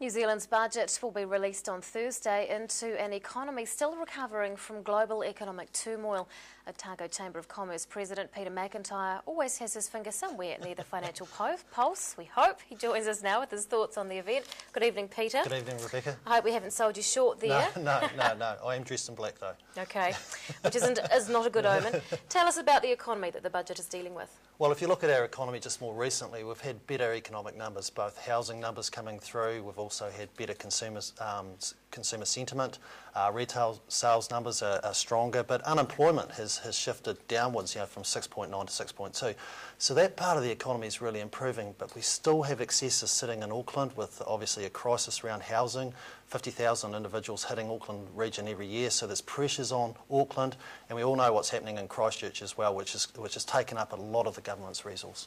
New Zealand's budget will be released on Thursday into an economy still recovering from global economic turmoil. Otago Chamber of Commerce President Peter McIntyre always has his finger somewhere near the financial pulse. We hope he joins us now with his thoughts on the event. Good evening, Peter. Good evening, Rebecca. I hope we haven't sold you short there. No. I am dressed in black though. Okay, which is not a good omen. Tell us about the economy that the budget is dealing with. Well, if you look at our economy just more recently, we've had better economic numbers, both housing numbers coming through. We've also had better consumer sentiment. Retail sales numbers are stronger, but unemployment has shifted downwards, from 6.9 to 6.2. So that part of the economy is really improving, but we still have excesses sitting in Auckland with obviously a crisis around housing. 50,000 individuals hitting Auckland region every year, so there's pressures on Auckland, and we all know what's happening in Christchurch as well, which has taken up a lot of the government's resource.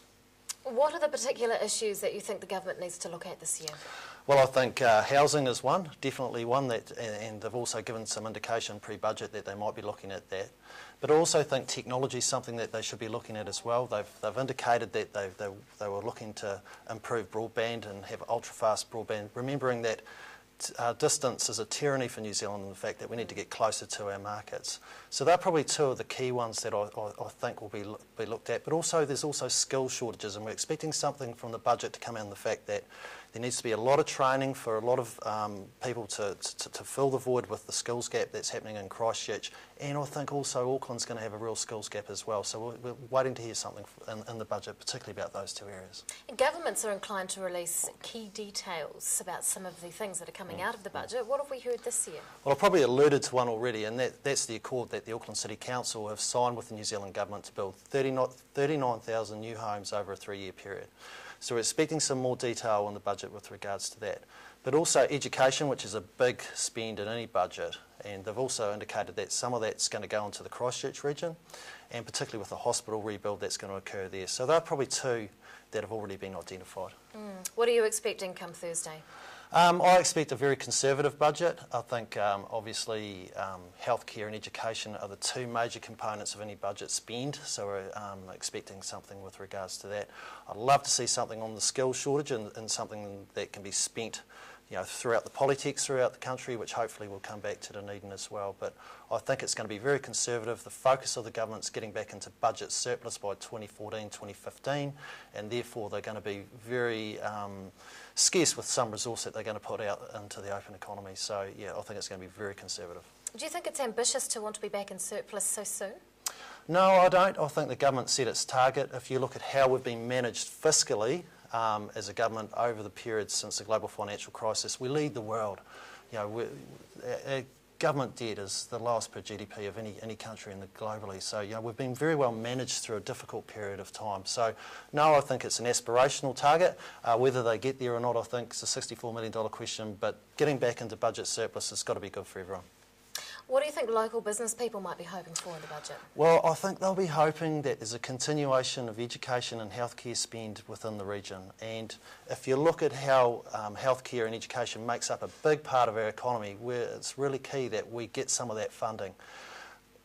What are the particular issues that you think the government needs to look at this year? Well, I think housing is one, definitely one, and they've also given some indication pre-budget that they might be looking at that. But I also think technology is something that they should be looking at as well. They've indicated that they were looking to improve broadband and have ultra-fast broadband, remembering that distance is a tyranny for New Zealand, and the fact that we need to get closer to our markets. So they're probably two of the key ones that I think will be looked at. But also there's also skill shortages, and we're expecting something from the budget to come in the fact that there needs to be a lot of training for a lot of people to fill the void with the skills gap that's happening in Christchurch. And I think also Auckland's going to have a real skills gap as well. So we're waiting to hear something in the budget, particularly about those two areas. Governments are inclined to release key details about some of the things that are coming out of the budget. What have we heard this year? Well, I've probably alluded to one already, and that's the accord that the Auckland City Council have signed with the New Zealand Government to build 39,000 new homes over a 3-year period. So we're expecting some more detail in the budget with regards to that. But also education, which is a big spend in any budget, and they've also indicated that some of that's going to go into the Christchurch region, and particularly with the hospital rebuild that's going to occur there. So they're probably two that have already been identified. What are you expecting come Thursday? I expect a very conservative budget. I think obviously healthcare and education are the two major components of any budget spend, so we're expecting something with regards to that. I'd love to see something on the skills shortage and something that can be spent throughout the polytechs throughout the country, which hopefully will come back to Dunedin as well. But I think it's going to be very conservative. The focus of the government's getting back into budget surplus by 2014, 2015, and therefore they're going to be very scarce with some resource that they're going to put out into the open economy. So yeah, I think it's going to be very conservative. Do you think it's ambitious to want to be back in surplus so soon? No, I don't. I think the government set its target. If you look at how we've been managed fiscally as a government over the period since the global financial crisis, we lead the world. Our government debt is the lowest per GDP of any country globally. So we've been very well managed through a difficult period of time. So no, I think it's an aspirational target. Whether they get there or not, I think it's a $64 million question. But getting back into budget surplus has got to be good for everyone. What do you think local business people might be hoping for in the budget? Well, I think they'll be hoping that there's a continuation of education and healthcare spend within the region. And if you look at how healthcare and education makes up a big part of our economy, it's really key that we get some of that funding.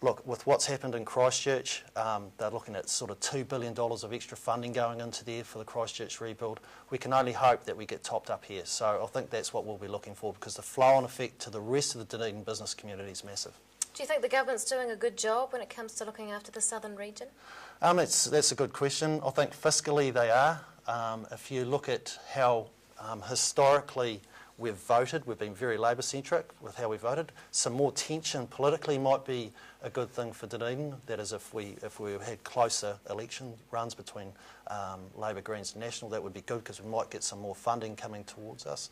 Look, with what's happened in Christchurch, they're looking at sort of $2 billion of extra funding going into there for the Christchurch rebuild. We can only hope that we get topped up here. So I think that's what we'll be looking for, because the flow-on effect to the rest of the Dunedin business community is massive. Do you think the government's doing a good job when it comes to looking after the southern region? That's a good question. I think fiscally they are. If you look at how historically we've voted, we've been very Labour-centric with how we voted. Some more tension politically might be a good thing for Dunedin. That is, if we had closer election runs between Labour, Greens and National, that would be good, because we might get some more funding coming towards us.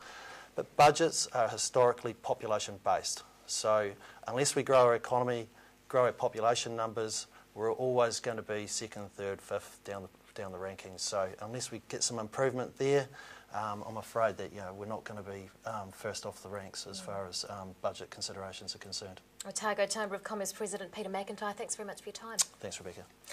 But budgets are historically population-based. So unless we grow our economy, grow our population numbers, we're always going to be second, third, fifth down the rankings. So unless we get some improvement there, I'm afraid that we're not going to be first off the ranks as far as budget considerations are concerned. Otago Chamber of Commerce President Peter McIntyre, thanks very much for your time. Thanks, Rebecca.